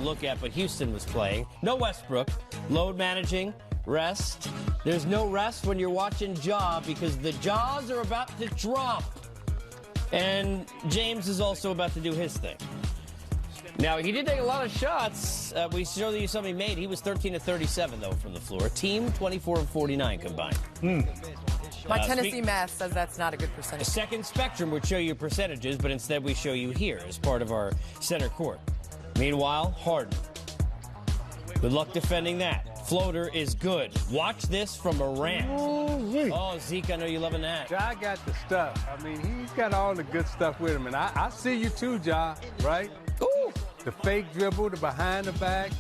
look at, but Houston was playing. No Westbrook. Load managing. Rest. There's no rest when you're watching Ja because the jaws are about to drop. And James is also about to do his thing. Now, he did take a lot of shots. We showed you something he made. He was 13 of 37, though, from the floor. Team 24 of 49 combined. My Tennessee math says that's not a good percentage. The second spectrum would show you percentages, but instead we show you here as part of our center court. Meanwhile, Harden. Good luck defending that. Floater is good. Watch this from Morant. Oh, Zeke, I know you're loving that. Ja got the stuff. I mean, he's got all the good stuff with him. And I see you too, Ja, right? Ooh. The fake dribble, the behind the back.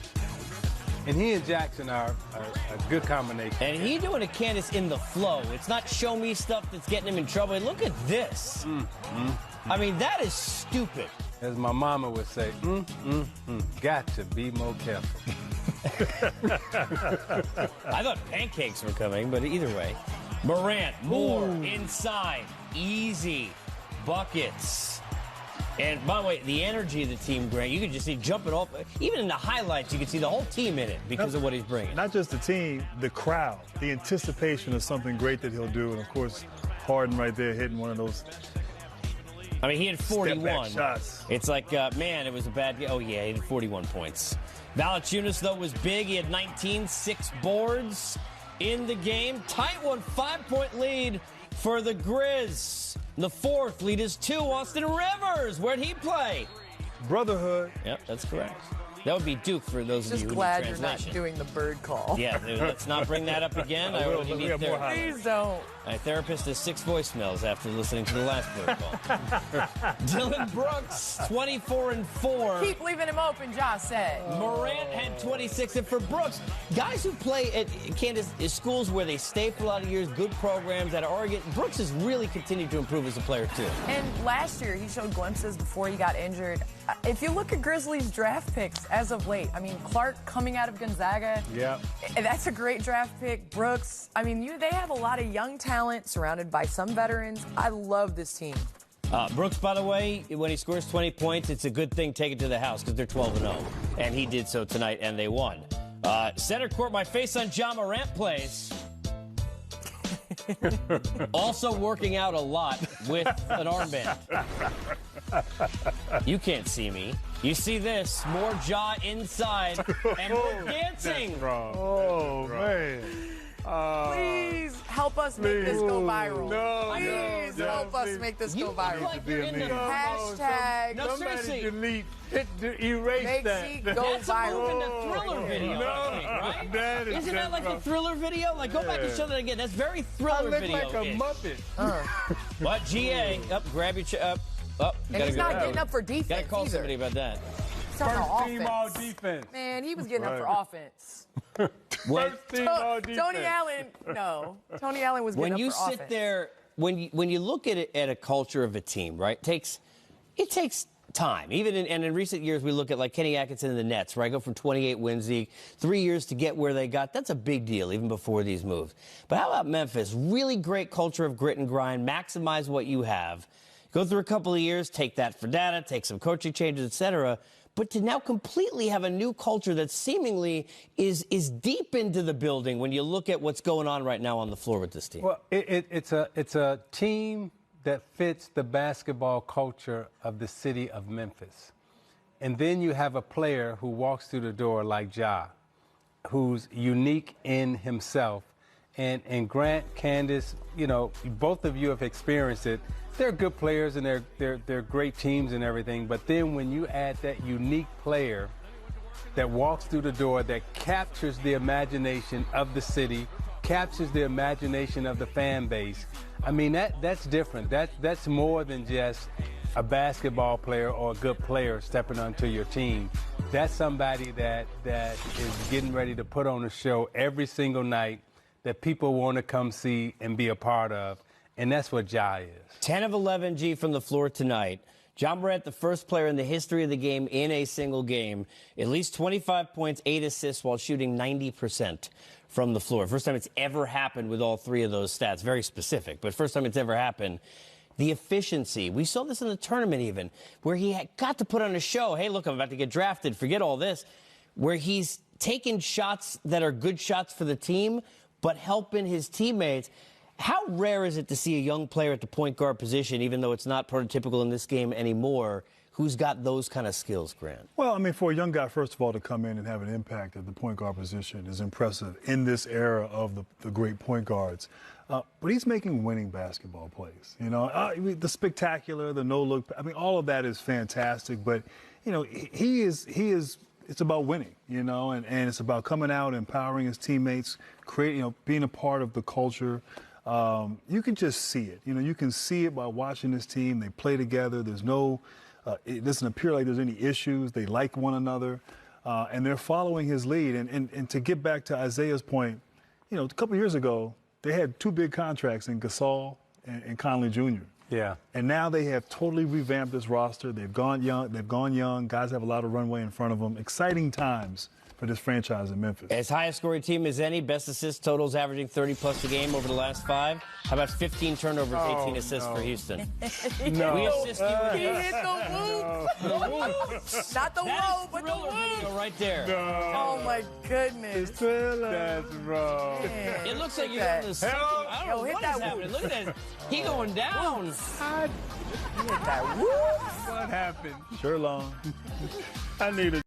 And he and Jackson are a good combination. And he doing a Candace in the flow. It's not show me stuff that's getting him in trouble. Look at this. I mean, that is stupid. As my mama would say, got to be more careful. I thought pancakes were coming, but either way. Morant, more inside, easy buckets. And by the way, the energy of the team, Grant, you could just see jumping off. Even in the highlights, you could see the whole team in it because of what he's bringing. Not just the team, the crowd, the anticipation of something great that he'll do. And, of course, Harden right there hitting one of those. I mean, he had 41. Shots. It's like, man, it was a bad game. Oh, yeah, he had 41 points. Valanciunas, though, was big. He had 19, 6 boards in the game. Tight one, 5-point lead for the Grizz. The fourth lead is 2. Austin Rivers, where'd he play? Brotherhood. Yep, that's correct. That would be Duke for those of you who need Just glad you're not translation. doing the bird call. Yeah, let's not bring that up again. I already need therapy. Please don't. My therapist has 6 voicemails after listening to the last bird call. Dylan Brooks, 24 and 4. Keep leaving him open, Josh said. Morant had 26. And for Brooks, guys who play at Kansas schools where they stay for a lot of years, good programs out of Oregon, Brooks has really continued to improve as a player, too. And last year, he showed glimpses before he got injured. If you look at Grizzlies draft picks as of late, I mean, Clark coming out of Gonzaga, that's a great draft pick. Brooks, I mean, they have a lot of young talent surrounded by some veterans. I love this team. Brooks, by the way, when he scores 20 points, it's a good thing. Take it to the house because they're 12-0. And he did so tonight, and they won. Center court, my face on Ja Morant plays. Also working out a lot with an armband. You can't see me. You see this. More Ja inside. And we're dancing. Oh, man. Please help us make this go viral. Please help us make this go viral. Like you're in the Hashtag. No, seriously. Delete, erase Make that. Zeke go That's a move in viral. the Thriller video, I think, right? That is Isn't that like the Thriller video? Like, go back and show that again. That's very I Thriller look video. like a Muppet. But GA, grab your And he's not getting up for defense Gotta call either. somebody about that. It's not First on team offense. all defense. Man, he was getting up for offense. First team all defense. Tony Allen, no. Tony Allen was getting When you up for sit offense. there, when you look at it at a culture of a team, right? It takes time. Even in recent years, we look at like Kenny Atkinson and the Nets, right? Go from 28 wins, 3 years to get where they got. That's a big deal, even before these moves. But how about Memphis? Really great culture of grit and grind. Maximize what you have. Go through a couple of years, take that for data, take some coaching changes, etc. But to now completely have a new culture that seemingly is deep into the building when you look at what's going on right now on the floor with this team. Well, it's a team that fits the basketball culture of the city of Memphis. And then you have a player who walks through the door like Ja, who's unique in himself. And Grant, Candace, you know, both of you have experienced it. They're good players and they're great teams and everything. But then when you add that unique player that walks through the door, that captures the imagination of the city, captures the imagination of the fan base, I mean, that's different. That's more than just a basketball player or a good player stepping onto your team. That's somebody that is getting ready to put on a show every single night that people want to come see and be a part of. And that's what Ja is. 10 of 11, G, from the floor tonight. Ja Morant, the first player in the history of the game in a single game. At least 25 points, 8 assists while shooting 90% from the floor. First time it's ever happened with all 3 of those stats. Very specific, but first time it's ever happened. the efficiency. We saw this in the tournament even, where he got to put on a show. Hey, look, I'm about to get drafted. Forget all this. Where he's taking shots that are good shots for the team, but helping his teammates. How rare is it to see a young player at the point guard position, even though it's not prototypical in this game anymore, who's got those kind of skills, Grant? Well, I mean, for a young guy, first of all, to come in and have an impact at the point guard position is impressive in this era of the great point guards. But he's making winning basketball plays. You know, the spectacular, the no-look. I mean, all of that is fantastic. But, you know, he is. It's about winning, you know, and it's about coming out, empowering his teammates, being a part of the culture. You can just see it. You know, you can see it by watching this team. They play together. There's no. It doesn't appear like there's any issues. They like one another, and they're following his lead. And to get back to Isaiah's point, you know, a couple years ago, they had two big contracts in Gasol and Conley Jr. Yeah. And now they have totally revamped this roster. They've gone young. Guys have a lot of runway in front of them. Exciting times for this franchise in Memphis. As high a scoring team as any, best assist totals averaging 30-plus a game over the last 5. How about 15 turnovers, 18 assists for Houston? No. We assist you with He hit the whoop. Not the whoa, but the whoop. right there. Oh, my goodness. That's wrong. Man, It looks like look you're at on the that. I don't know hit what that is happening. Look at that. He going down. Hit that whoop. What happened? Sure, long. I need a